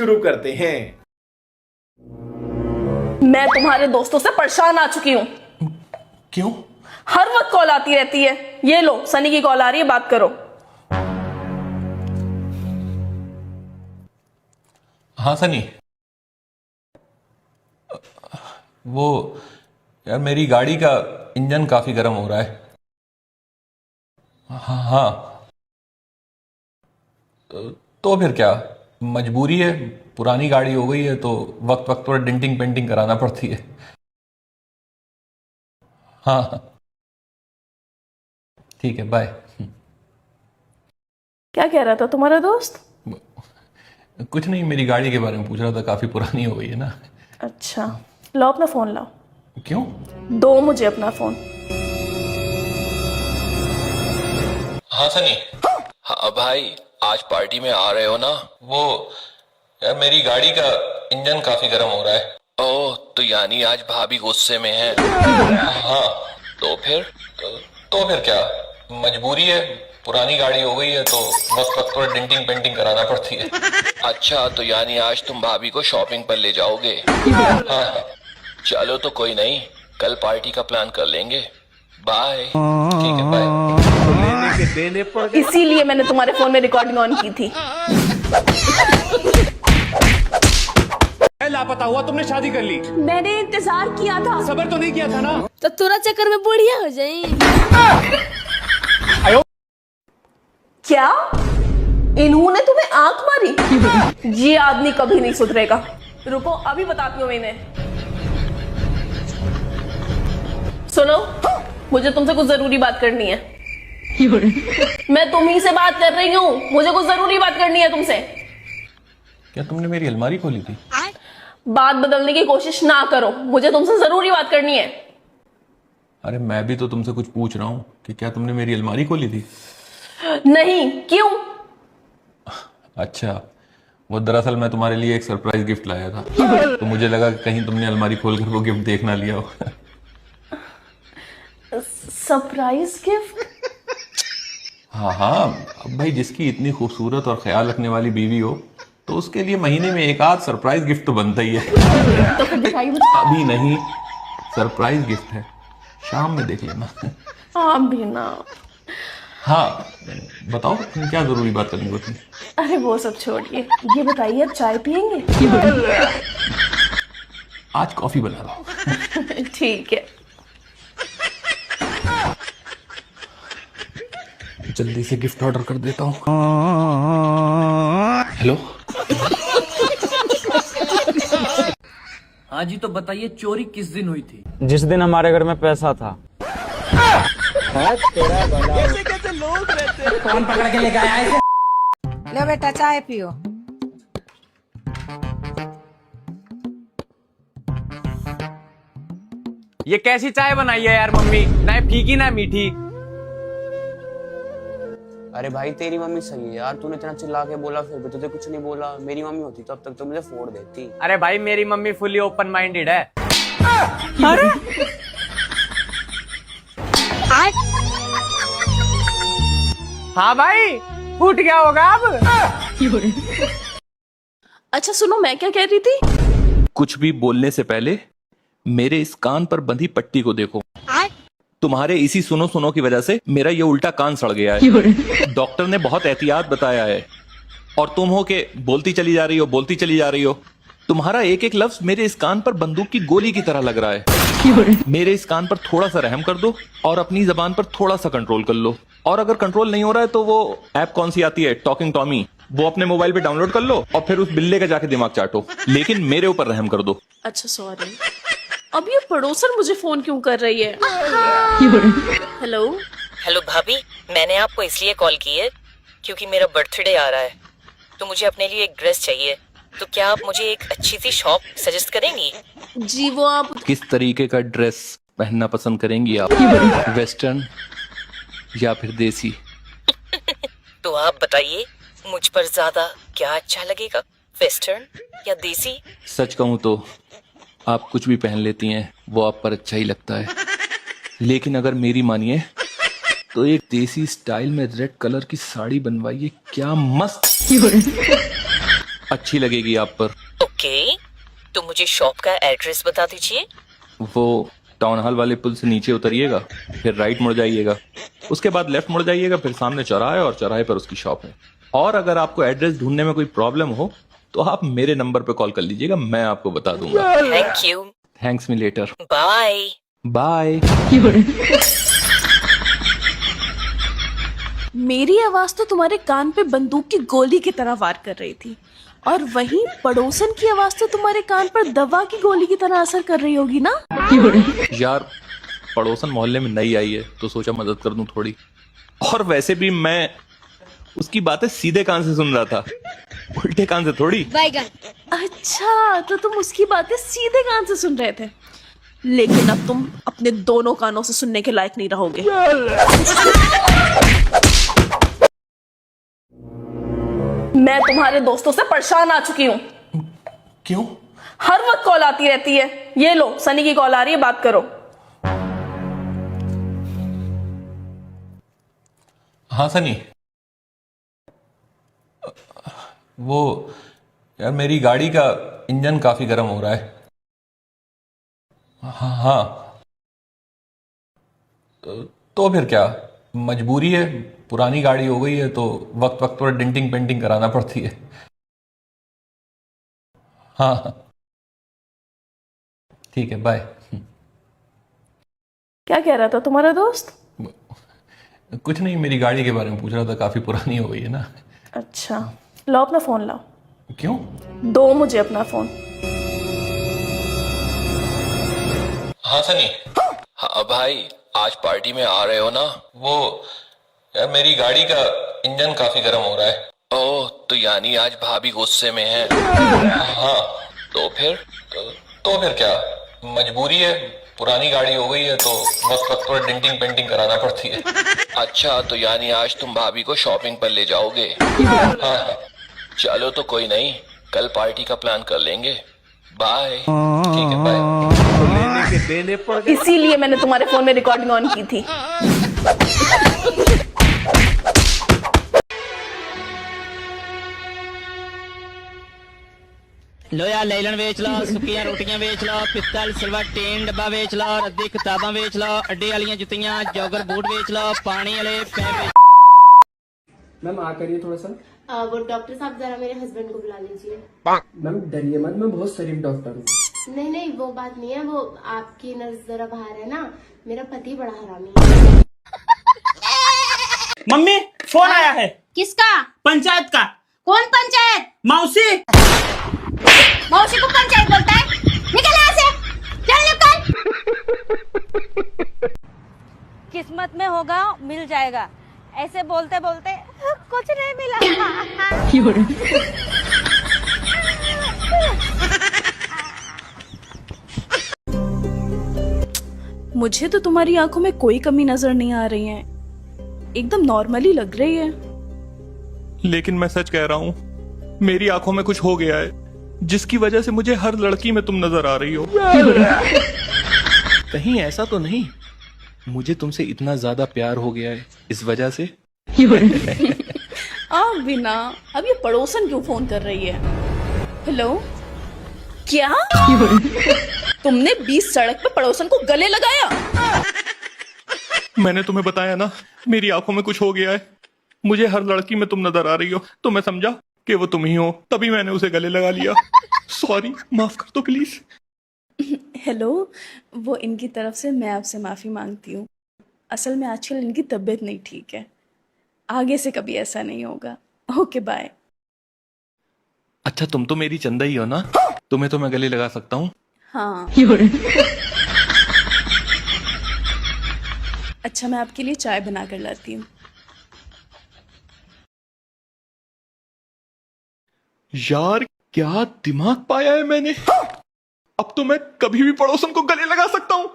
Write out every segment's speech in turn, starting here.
शुरू करते हैं। मैं तुम्हारे दोस्तों से परेशान आ चुकी हूँ। क्यों? हर वक्त कॉल आती रहती है। ये लो, सनी की कॉल आ रही है, बात करो। हाँ सनी, वो यार मेरी गाड़ी का इंजन काफी गर्म हो रहा है। हाँ हाँ, तो फिर क्या, मजबूरी है, पुरानी गाड़ी हो गई है तो वक्त वक्त पर डेंटिंग पेंटिंग कराना पड़ती है। हाँ हाँ, ठीक है, बाय। क्या कह रहा था तुम्हारा दोस्त? कुछ नहीं, मेरी गाड़ी के बारे में पूछ रहा था, काफी पुरानी हो गई है ना। अच्छा, लो अपना फोन लाओ। क्यों? दो मुझे अपना फोन। हाँ सनी। हाँ भाई, आज पार्टी में आ रहे हो ना? वो यार मेरी गाड़ी का इंजन काफी गर्म हो रहा है। ओह, तो यानी आज भाभी गुस्से में है। हाँ, तो फिर क्या, मजबूरी है, पुरानी गाड़ी हो गई है तो वक्त वक्त पर डेंटिंग पेंटिंग कराना पड़ती है। अच्छा, तो यानी आज तुम भाभी को शॉपिंग पर ले जाओगे? हाँ, चलो तो कोई नहीं, कल पार्टी का प्लान कर लेंगे। बाय। ठीक है, बाय। इसीलिए मैंने तुम्हारे फोन में रिकॉर्डिंग ऑन की थी। लापता हुआ, तुमने शादी कर ली। मैंने इंतजार किया था। सबर तो नहीं किया था ना? तो थोड़ा चक्कर में बुढ़िया हो जाए। क्या इन्होंने तुम्हें आंख मारी? ये आदमी कभी नहीं सुधरेगा। रुको, अभी बताती हूँ मैं इन्हें। सुनो, मुझे तुमसे कुछ जरूरी बात करनी है। मैं तुम्ही से बात कर रही हूँ, मुझे कुछ जरूरी बात करनी है तुमसे। क्या तुमने मेरी अलमारी खोली थी? बात बदलने की कोशिश ना करो, मुझे तुमसे जरूरी बात करनी है। अरे मैं भी तो तुमसे कुछ पूछ रहा हूँ कि क्या तुमने मेरी अलमारी खोली थी? नहीं, क्यों? अच्छा, वो दरअसल मैं तुम्हारे लिए एक सरप्राइज गिफ्ट लाया था, तो मुझे लगा कि कहीं तुमने अलमारी खोलकर वो गिफ्ट देख ना लिया हो। Surprise gift? हाँ हाँ, अब भाई जिसकी इतनी खूबसूरत और ख्याल रखने वाली बीवी हो तो उसके लिए महीने में एक आध सरप्राइज गिफ्ट तो बनता ही है। तो फिर दिखाई मुझे। अभी नहीं, सरप्राइज गिफ्ट है, शाम में देख लेना। हाँ भी ना। हाँ बताओ, तुम क्या जरूरी बात करनी होती? अरे वो सब छोड़िए, ये बताइए आप चाय पियेंगे? आज कॉफी बना लो। ठीक है। जल्दी से गिफ्ट ऑर्डर कर देता हूँ। हेलो। हाँ जी, तो बताइए चोरी किस दिन हुई थी? जिस दिन हमारे घर में पैसा था। कैसे लोग रहते हैं? कौन पकड़ के लेके आया है? लो बेटा, चाय पियो। ये कैसी चाय बनाई है यार मम्मी, ना फीकी ना मीठी। अरे भाई, तेरी मम्मी सही है यार, तूने इतना चिल्ला के बोला फिर भी तुझे कुछ नहीं बोला। मेरी मम्मी होती तो अब तक तो मुझे फोड़ देती। अरे भाई, मेरी मम्मी फुली ओपन माइंडेड है। अरे हाँ भाई, फूट गया होगा अब। अच्छा सुनो, मैं क्या कह रही थी? कुछ भी बोलने से पहले मेरे इस कान पर बंधी पट्टी को देखो। तुम्हारे इसी सुनो सुनो की वजह से मेरा ये उल्टा कान सड़ गया है। डॉक्टर ने बहुत एहतियात बताया है और तुम हो के बोलती चली जा रही हो, बोलती चली जा रही हो। तुम्हारा एक एक लफ्ज मेरे इस कान पर बंदूक की गोली की तरह लग रहा है। मेरे इस कान पर थोड़ा सा रहम कर दो और अपनी जबान पर थोड़ा सा कंट्रोल कर लो। और अगर कंट्रोल नहीं हो रहा है तो वो ऐप कौन सी आती है, टॉकिंग टॉमी, वो अपने मोबाइल पे डाउनलोड कर लो और फिर उस बिल्ले का जाके दिमाग चाटो, लेकिन मेरे ऊपर रहम कर दो। अच्छा सॉरी। अब ये पड़ोसन मुझे फोन क्यों कर रही है? हेलो। हेलो भाभी, मैंने आपको इसलिए कॉल की है क्योंकि मेरा बर्थडे आ रहा है, तो मुझे अपने लिए एक ड्रेस चाहिए। तो क्या आप मुझे एक अच्छी सी शॉप सजेस्ट करेंगी? जी, वो आप किस तरीके का ड्रेस पहनना पसंद करेंगी आप, वेस्टर्न या फिर देसी? तो आप बताइए, मुझ पर ज्यादा क्या अच्छा लगेगा, वेस्टर्न या देसी? सच कहूं तो आप कुछ भी पहन लेती हैं, वो आप पर अच्छा ही लगता है। लेकिन अगर मेरी मानिए तो एक देसी स्टाइल में रेड कलर की साड़ी बनवाइए, क्या मस्त। अच्छी लगेगी आप पर। ओके, तो मुझे शॉप का एड्रेस बता दीजिए। वो टाउन हॉल वाले पुल से नीचे उतरिएगा, फिर राइट मुड़ जाइएगा, उसके बाद लेफ्ट मुड़ जाइएगा, फिर सामने चौराहा है और चौराहे पर उसकी शॉप है। और अगर आपको एड्रेस ढूंढने में कोई प्रॉब्लम हो तो आप मेरे नंबर पे कॉल कर लीजिएगा, मैं आपको बता दूंगा। Thank you. Thanks me later. Bye. Bye. मेरी आवाज तो तुम्हारे कान पे बंदूक की गोली की तरह वार कर रही थी, और वहीं पड़ोसन की आवाज तो तुम्हारे कान पर दवा की गोली की तरह असर कर रही होगी ना। यार पड़ोसन मोहल्ले में नई आई है तो सोचा मदद कर दूं थोड़ी। और वैसे भी मैं उसकी बातें सीधे कान से सुन रहा था, उल्टे कान से थोड़ी। अच्छा, तो तुम उसकी बातें सीधे कान से सुन रहे थे, लेकिन अब तुम अपने दोनों कानों से सुनने के लायक नहीं रहोगे। मैं तुम्हारे दोस्तों से परेशान आ चुकी हूँ। क्यों? हर वक्त कॉल आती रहती है। ये लो, सनी की कॉल आ रही है, बात करो। हाँ सनी, वो यार मेरी गाड़ी का इंजन काफी गर्म हो रहा है। हाँ हाँ, तो फिर क्या, मजबूरी है, पुरानी गाड़ी हो गई है तो वक्त वक्त पर डेंटिंग पेंटिंग कराना पड़ती है। हाँ ठीक है, बाय। क्या कह रहा था तुम्हारा दोस्त? कुछ नहीं, मेरी गाड़ी के बारे में पूछ रहा था, काफी पुरानी हो गई है ना। अच्छा, लो अपना फोन लाओ। क्यों? दो मुझे अपना फोन। हाँ सनी। हाँ भाई, आज पार्टी में आ रहे हो ना? वो यार मेरी गाड़ी का इंजन काफी गर्म हो रहा है। ओह, तो यानी आज भाभी गुस्से में है। हाँ, तो फिर क्या, मजबूरी है, पुरानी गाड़ी हो गई है तो वक्त वक्त पर डेंटिंग पेंटिंग कराना पड़ती है। अच्छा, तो यानी आज तुम भाभी को शॉपिंग पर ले जाओगे? हाँ, चलो तो कोई नहीं, कल पार्टी का प्लान कर लेंगे। बाय। ठीक है, बाय। इसीलिए मैंने तुम्हारे फोन में रिकॉर्डिंग ऑन की थी। लोया लैलन बेच लो, सुक्कियां रोटियां बेच लो, पिस्तल सिल्वर टीन डब्बा बेच लो, रद्दी किताबां बेच लो, अड्डे वालियां जुत्तियां जॉगर बूट बेच लो, पानी वाले पैप। मैम आ करिए थोड़ा सा। वो डॉक्टर साहब जरा मेरे हस्बैंड को बुला लीजिए। मैम डरिए मत, मैं बहुत शरीफ डॉक्टर हूँ। नहीं नहीं, वो बात नहीं है, वो आपकी नर्स जरा बाहर है ना, मेरा पति बड़ा हरामी है। मम्मी, फोन आया है। किसका? पंचायत का। कौन पंचायत? मौसी। मौसी को पंचायत बोलता है? निकल यहाँ से, चल निकल। किस्मत में होगा मिल जाएगा, ऐसे बोलते बोलते कुछ नहीं मिला। मुझे तो तुम्हारी आंखों में कोई कमी नजर नहीं आ रही है, एकदम नॉर्मली लग रही है। लेकिन मैं सच कह रहा हूँ, मेरी आंखों में कुछ हो गया है जिसकी वजह से मुझे हर लड़की में तुम नजर आ रही हो। कहीं ऐसा तो नहीं मुझे तुमसे इतना ज्यादा प्यार हो गया है इस वजह से? बिना, अब ये पड़ोसन क्यों फोन कर रही है? हेलो, क्या तुमने 20 सड़क पे पड़ोसन को गले लगाया? मैंने तुम्हें बताया ना, मेरी आंखों में कुछ हो गया है, मुझे हर लड़की में तुम नजर आ रही हो, तो मैं समझा कि वो तुम ही हो, तभी मैंने उसे गले लगा लिया। सॉरी, माफ कर दो प्लीज। हेलो, वो इनकी तरफ से मैं आपसे माफी मांगती हूँ। असल में आजकल इनकी तबीयत नहीं ठीक है, आगे से कभी ऐसा नहीं होगा। Okay, bye. अच्छा, तुम तो मेरी चंदा ही हो ना, तुम्हें तो मैं गले लगा सकता हूँ। हाँ। अच्छा, मैं आपके लिए चाय बना कर लाती हूँ। यार क्या दिमाग पाया है मैंने, अब तो मैं कभी भी पड़ोसन को गले लगा सकता हूँ।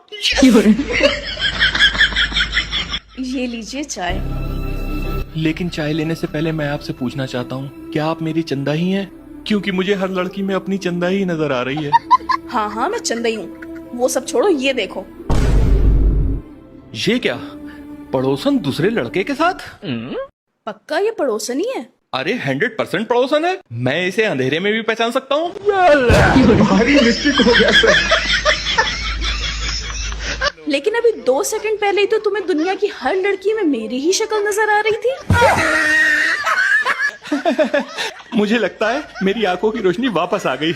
ये लीजिए चाय। लेकिन चाय लेने से पहले मैं आपसे पूछना चाहता हूँ, क्या आप मेरी चंदा ही हैं? क्योंकि मुझे हर लड़की में अपनी चंदा ही नजर आ रही है। हाँ हाँ, मैं चंदा ही हूँ, वो सब छोड़ो, ये देखो। ये क्या, पड़ोसन दूसरे लड़के के साथ? पक्का ये पड़ोसन ही है? अरे 100% पड़ोसन है, मैं इसे अंधेरे में भी पहचान सकता हूँ। भारी मिस्टेक हो गया सर। लेकिन अभी 2 सेकंड पहले ही तो तुम्हें दुनिया की हर लड़की में मेरी ही शक्ल नजर आ रही थी। मुझे लगता है मेरी आंखों की रोशनी वापस आ गई।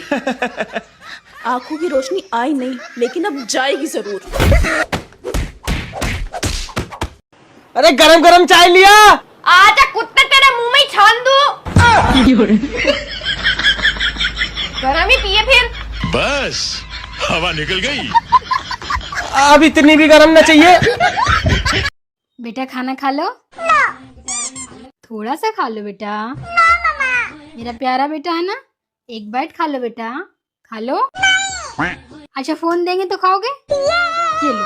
आंखों की रोशनी आई नहीं, लेकिन अब जाएगी जरूर। अरे गरम गरम चाय लिया। आजा कुत्ते, तेरे मुंह में छान दूं। गरम ही पिए फिर। बस हवा निकल गई। अब इतनी भी गरम ना चाहिए। बेटा खाना खा लो। थोड़ा सा खा लो बेटा। मेरा प्यारा बेटा है ना, एक बाइट खा लो बेटा, खा लो। अच्छा फोन देंगे तो खाओगे? ये लो।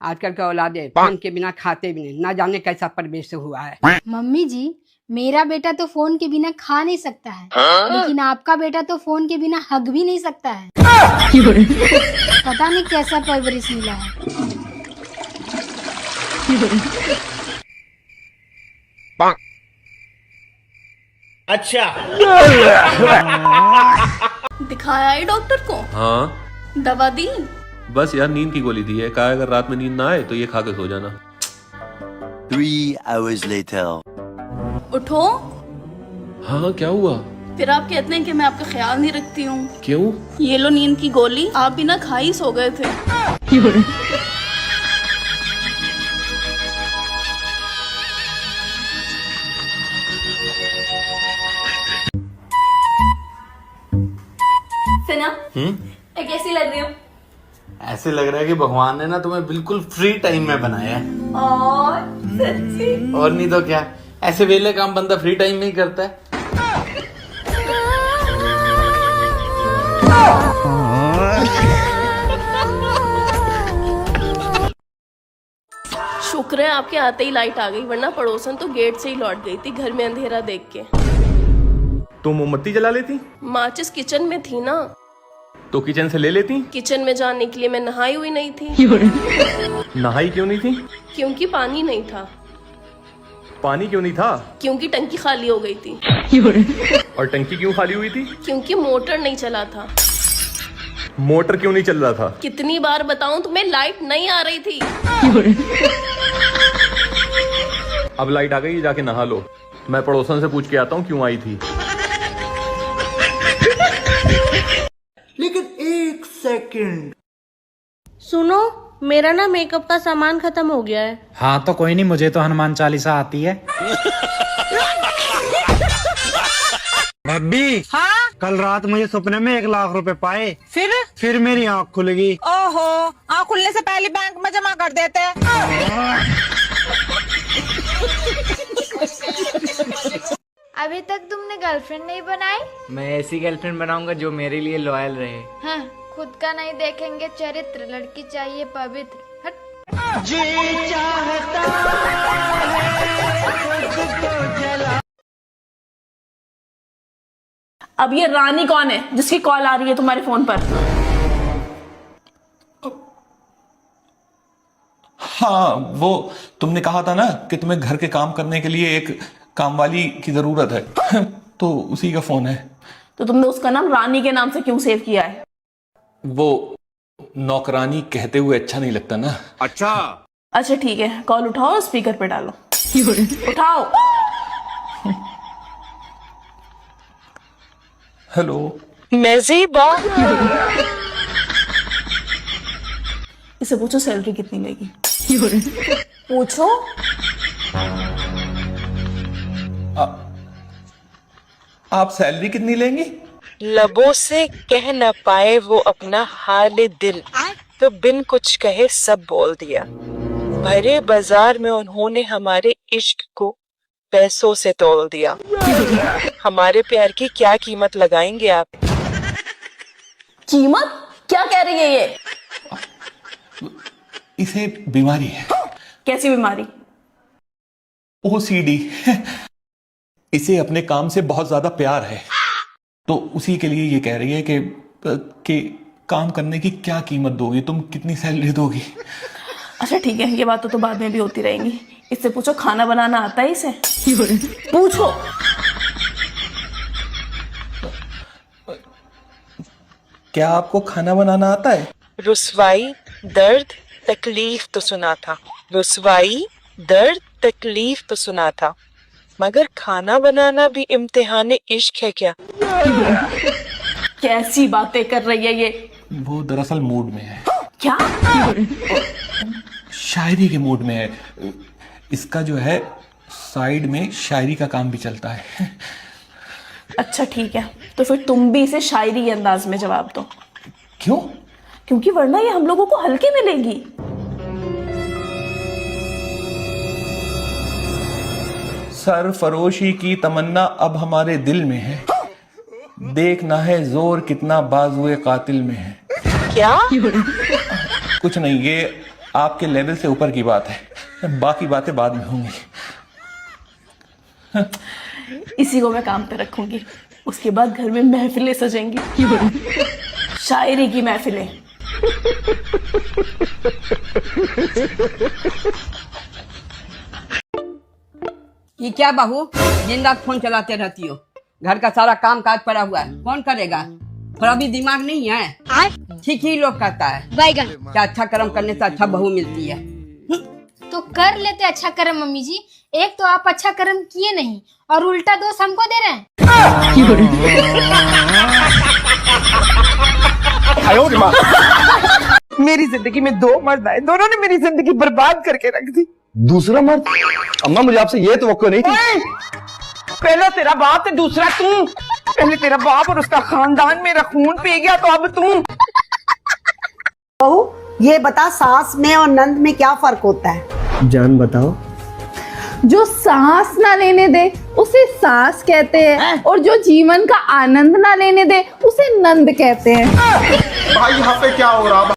आजकल का औलाद है, फोन के बिना खाते भी नहीं, ना जाने कैसा परिवेश हुआ है। मम्मी जी, मेरा बेटा तो फोन के बिना खा नहीं सकता है, लेकिन आपका बेटा तो फोन के बिना हग भी नहीं सकता है। पता नहीं कैसा परवरिश मिला है। अच्छा। दिखाया है डॉक्टर को? हाँ दवा दी? बस यार नींद की गोली दी है, कहा अगर रात में नींद ना आए तो ये खा के सो जाना। 3 hours later. उठो। हाँ क्या हुआ? फिर आप कहते हैं कि मैं आपका ख्याल नहीं रखती हूँ। क्यों? ये लो नींद की गोली, आप बिना खा ही सो गए थे। सना, कैसी लग रही हो? ऐसे लग रहा है कि भगवान ने ना तुम्हें बिल्कुल फ्री टाइम में बनाया है। और सच्ची? और नहीं तो क्या, ऐसे वेले काम बंदा फ्री टाइम में ही करता है। शुक्र है आपके आते ही लाइट आ गई, वरना पड़ोसन तो गेट से ही लौट गई थी घर में अंधेरा देख के। तो मोमबत्ती जला लेती? माचिस किचन में थी ना। तो किचन से ले लेती? किचन में जाने के लिए मैं नहाई हुई नहीं थी। नहाई क्यों नहीं थी? क्योंकि पानी नहीं था। पानी क्यों नहीं था? क्योंकि टंकी खाली हो गई थी। और टंकी क्यों खाली हुई थी? क्योंकि मोटर नहीं चला था। मोटर क्यों नहीं चल रहा था? कितनी बार बताऊं तुम्हें, लाइट नहीं आ रही थी। अब लाइट आ गई, जाके नहा लो। मैं पड़ोसन से पूछ के आता हूँ क्यों आई थी। लेकिन 1 सेकंड। सुनो, मेरा ना मेकअप का सामान खत्म हो गया है। हाँ तो कोई नहीं, मुझे तो हनुमान चालीसा आती है। भाभी। हाँ? कल रात मुझे सपने में 1 लाख रुपए पाए। फिर मेरी आँख खुल गई। ओहो, आँख खुलने से पहले बैंक में जमा कर देते हैं। अभी तक तुमने गर्लफ्रेंड नहीं बनाई? मैं ऐसी गर्लफ्रेंड बनाऊंगा जो मेरे लिए लॉयल रहे। हाँ, खुद का नहीं देखेंगे चरित्र, लड़की चाहिए पवित्र। हट। अब ये रानी कौन है जिसकी कॉल आ रही है तुम्हारे फोन पर? हाँ वो तुमने कहा था ना कि तुम्हें घर के काम करने के लिए एक कामवाली की जरूरत है। तो उसी का फोन है। तो तुमने उसका नाम रानी के नाम से क्यों सेव किया है? वो नौकरानी कहते हुए अच्छा नहीं लगता ना। अच्छा ठीक है, कॉल उठाओ, स्पीकर पे डालो। उठाओ। हेलो। मैं ज़ेबा। इसे पूछो सैलरी कितनी लेगी। पूछो। आप सैलरी कितनी लेंगी? लबों से कह न पाए वो अपना हाल दिल, तो बिन कुछ कहे सब बोल दिया। भरे बाजार में उन्होंने हमारे इश्क को पैसों से तोल दिया। हमारे प्यार की क्या कीमत लगाएंगे आप? कीमत? क्या कह रही है ये? इसे बीमारी है। कैसी बीमारी? OCD। इसे अपने काम से बहुत ज्यादा प्यार है, तो उसी के लिए ये कह रही है कि काम करने की क्या कीमत दोगी तुम, कितनी सैलरी दोगी। अच्छा ठीक है, ये बातें तो बाद में भी होती रहेंगी। इससे पूछो खाना बनाना आता है इसे? पूछो। क्या आपको खाना बनाना आता है? रुसवाई, दर्द, तकलीफ तो सुना था। रुसवाई, दर्द, तकलीफ तो सुना था, मगर खाना बनाना भी इम्तिहान इश्क है क्या? कैसी बातें कर रही है ये? वो दरअसल मूड में है। क्या? शायरी के मूड में है। इसका जो है साइड में शायरी का काम भी चलता है। अच्छा ठीक है, तो फिर तुम भी इसे शायरी के अंदाज में जवाब दो। क्यों? क्योंकि वरना ये हम लोगों को हल्के मिलेगी। सरफरोशी की तमन्ना अब हमारे दिल में है, देखना है जोर कितना बाजुए कातिल में है। क्या? कुछ नहीं, ये आपके लेवल से ऊपर की बात है, बाकी बातें बाद में होंगी। इसी को मैं काम पे रखूंगी, उसके बाद घर में महफिलें सजेंगी, शायरी की महफिलें। ये क्या बहू, दिन रात फोन चलाते रहती हो? घर का सारा काम काज पड़ा हुआ है, कौन करेगा? थोड़ा भी दिमाग नहीं है? ठीक ही लोग कहता है क्या अच्छा कर्म करने से अच्छा बहू मिलती है। तो कर लेते अच्छा कर्म मम्मी जी। एक तो आप अच्छा कर्म किए नहीं और उल्टा दोष हमको दे रहे हैं। मेरी जिंदगी में दो मर्द आए, दोनों ने मेरी जिंदगी बर्बाद करके रख दी। दूसरा मर्द? अम्मा मुझे आपसे ये तवक्को नहीं थी। पहला तेरा बाप तो दूसरा तू। पहले तेरा बाप और उसका खानदान मेरा खून पी गया, तो अब तू। बहू ये बता, सास में और नंद में क्या फर्क होता है? जान बताओ। जो सांस ना लेने दे उसे सास कहते हैं, और जो जीवन का आनंद ना लेने दे उसे नंद कहते हैं। भाई यहाँ पे क्या हो रहा?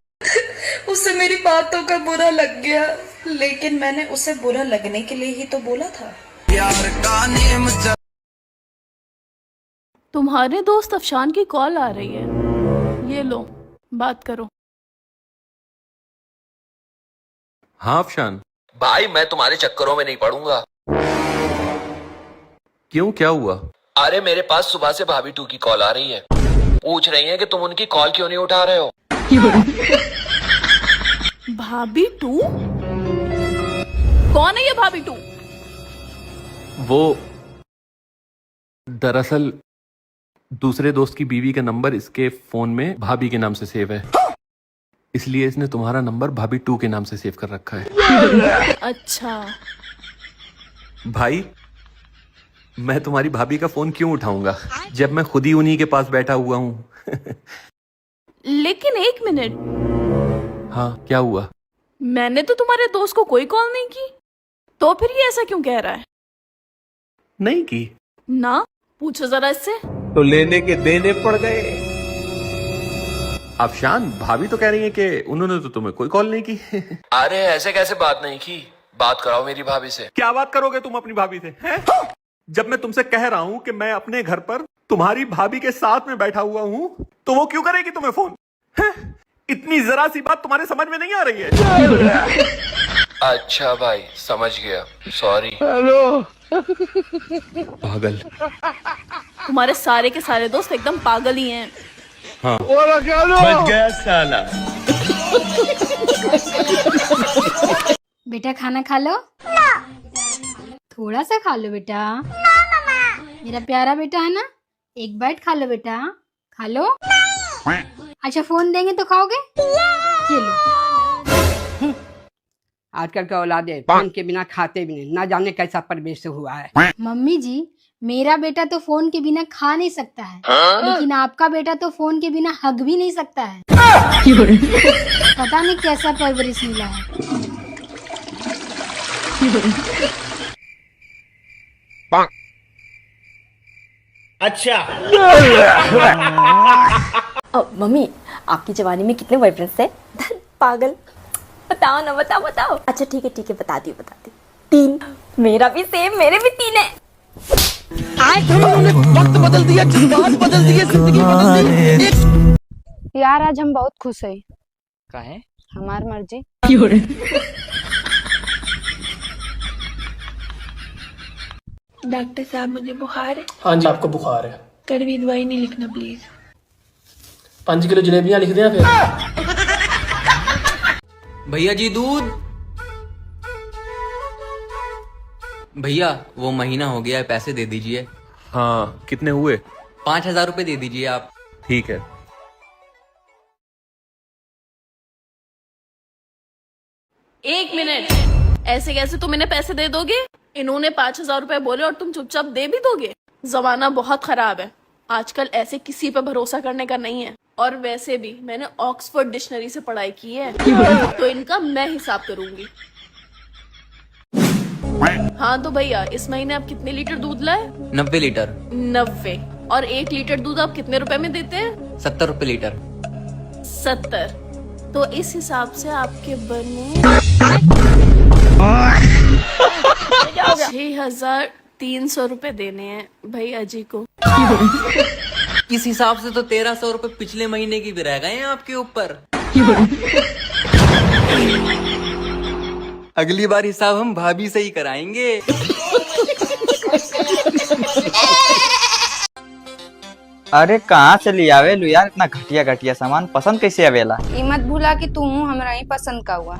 उसे मेरी बातों का बुरा लग गया, लेकिन मैंने उसे बुरा लगने के लिए ही तो बोला था। तुम्हारे दोस्त अफशान की कॉल आ रही है, ये लो बात करो। हाँ अफशान भाई, मैं तुम्हारे चक्करों में नहीं पड़ूंगा। क्यों, क्या हुआ? अरे मेरे पास सुबह से भाभी 2 की कॉल आ रही है, पूछ रही है कि तुम उनकी कॉल क्यों नहीं उठा रहे हो। भाभी 2? कौन है ये भाभी 2? वो दरअसल दूसरे दोस्त की बीवी का नंबर इसके फोन में भाभी के नाम से सेव है, इसलिए इसने तुम्हारा नंबर भाभी 2 के नाम से सेव कर रखा है। अच्छा भाई, मैं तुम्हारी भाभी का फोन क्यों उठाऊंगा जब मैं खुद ही उन्हीं के पास बैठा हुआ हूं। लेकिन एक मिनट, हाँ क्या हुआ? मैंने तो तुम्हारे दोस्त को कोई कॉल नहीं की, तो फिर ये ऐसा क्यों कह रहा है? नहीं की ना, पूछो जरा इससे। तो लेने के देने पड़ गए। अफशान भाभी तो कह रही है कि उन्होंने तो तुम्हें कोई कॉल नहीं की। अरे ऐसे कैसे बात नहीं की, बात कराओ मेरी भाभी से। क्या बात करोगे तुम अपनी भाभी से हैं? जब मैं तुमसे कह रहा हूं कि मैं अपने घर पर तुम्हारी भाभी के साथ में बैठा हुआ हूं, तो वो क्यों करेगी तुम्हें फोन? हैं? इतनी जरा सी बात तुम्हारे समझ में नहीं आ रही है? अच्छा भाई, समझ गया, सॉरी। हेलो पागल, तुम्हारे सारे के सारे दोस्त एकदम पागल ही हैं। हाँ बच गया साला। बेटा खाना खा लो। थोड़ा सा खा लो बेटा। मेरा प्यारा बेटा है ना, एक बाइट खा लो बेटा, खा लो। अच्छा फोन देंगे तो खाओगे? ये लो। आजकल का औलादे फोन के बिना खाते भी नहीं, ना जाने कैसा परिवेश हुआ है। मम्मी जी, मेरा बेटा तो फोन के बिना खा नहीं सकता है, लेकिन आपका बेटा तो फोन के बिना हग भी नहीं सकता है। पता नहीं कैसा परवरिश मिला है। अच्छा मम्मी, आपकी जवानी में कितने बॉयफ्रेंड्स थे? पागल, बताओ ना, बताओ बताओ। अच्छा ठीक है बता दी 3। मेरा भी सेम, मेरे भी 3 है। वक्त बदल दिया, जज्बात बदल दिए, जिंदगी बदल दी। यार आज हम बहुत खुश हैं। काहे? हमार मर्जी। डॉक्टर साहब मुझे बुखार है। हाँ जी आपको बुखार है। कड़वी दवाई नहीं लिखना प्लीज। 5 किलो जलेबियां लिख दिया फिर। भैया जी दूध। भैया वो महीना हो गया है, पैसे दे दीजिए। हाँ कितने हुए? 5,000 रुपए दे दीजिए आप। ठीक है। एक मिनट, ऐसे कैसे तुम इन्हें पैसे दे दोगे? इन्होंने 5,000 रुपए बोले और तुम चुपचाप दे भी दोगे? जमाना बहुत खराब है, आजकल ऐसे किसी पे भरोसा करने का नहीं है। और वैसे भी मैंने ऑक्सफोर्ड डिक्शनरी से पढ़ाई की है, तो इनका मैं हिसाब करूंगी। हाँ तो भैया इस महीने आप कितने लीटर दूध लाए? 90 लीटर। 90। और 1 लीटर दूध आप कितने रुपए में देते हैं? 70 रुपए लीटर। 70। तो इस हिसाब से आपके बने 6,300 रुपए देने हैं भैया जी को। इस हिसाब से तो 1,300 रुपए पिछले महीने की भी रह गए हैं आपके ऊपर। अगली बार हिसाब हम भाभी से ही कराएंगे। अरे कहाँ से ले आवे लो यार इतना घटिया घटिया सामान, पसंद कैसे आवेला? ये मत भूला कि तू हमरा ही पसंद का हुआ।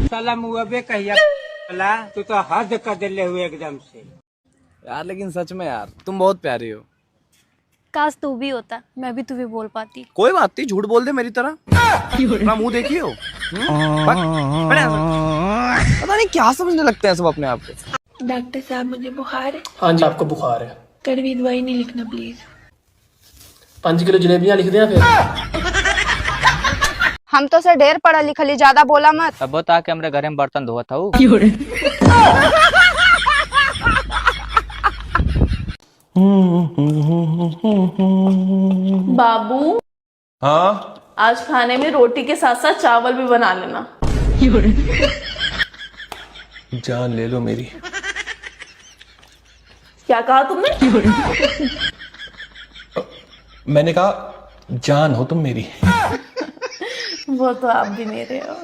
साला मुआबे कहिया तू तो हद कर दिले हुए एकदम से यार। लेकिन सच में यार तुम बहुत प्यारी हो। काश तू भी होता, मैं भी तुम्हें बोल पाती। कोई बात नहीं, झूठ बोल दे मेरी तरह। अपना मुंह देखिए हो। पता नहीं क्या समझने लगते हैं सब अपने आप को। डॉक्टर साहब मुझे बुखार है। हाँ जी आपको बुखार है। कड़वी दवाई नहीं लिखना प्लीज। 5 किलो जलेबियां लिख दिया फिर। हम तो से ढेर पढ़ा लिखा ली, ज्यादा बोला मत। अब बता के हमरे घर में बर्तन धोत हूँ। बाबू हाँ आज खाने में रोटी के साथ साथ चावल भी बना लेना। जान ले लो मेरी। क्या कहा तुमने? मैंने कहा जान हो तुम मेरी। वो तो आप भी मेरे हो।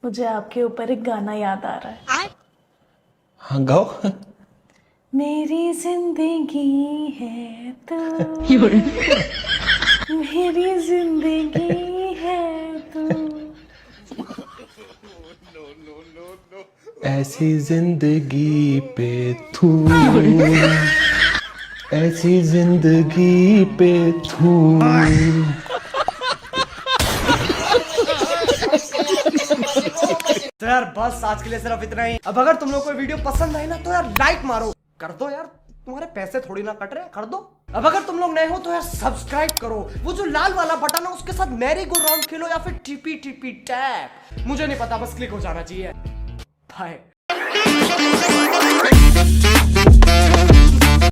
मुझे आपके ऊपर एक गाना याद आ रहा है। हाँ गाओ। मेरी जिंदगी है तू, मेरी जिंदगी है तू। ऐसी जिंदगी पे तू, ऐसी जिंदगी पे तू। तो यार बस आज के लिए सिर्फ इतना ही। अब अगर तुम लोग को वीडियो पसंद आई ना तो यार लाइक मारो, कर दो यार, तुम्हारे पैसे थोड़ी ना कट रहे, कर दो। अब अगर तुम लोग नए हो तो यार सब्सक्राइब करो, वो जो लाल वाला बटन है उसके साथ मैरी गो राउंड खेलो या फिर टीपी टीपी टैप, मुझे नहीं पता, बस क्लिक हो जाना चाहिए। बाय।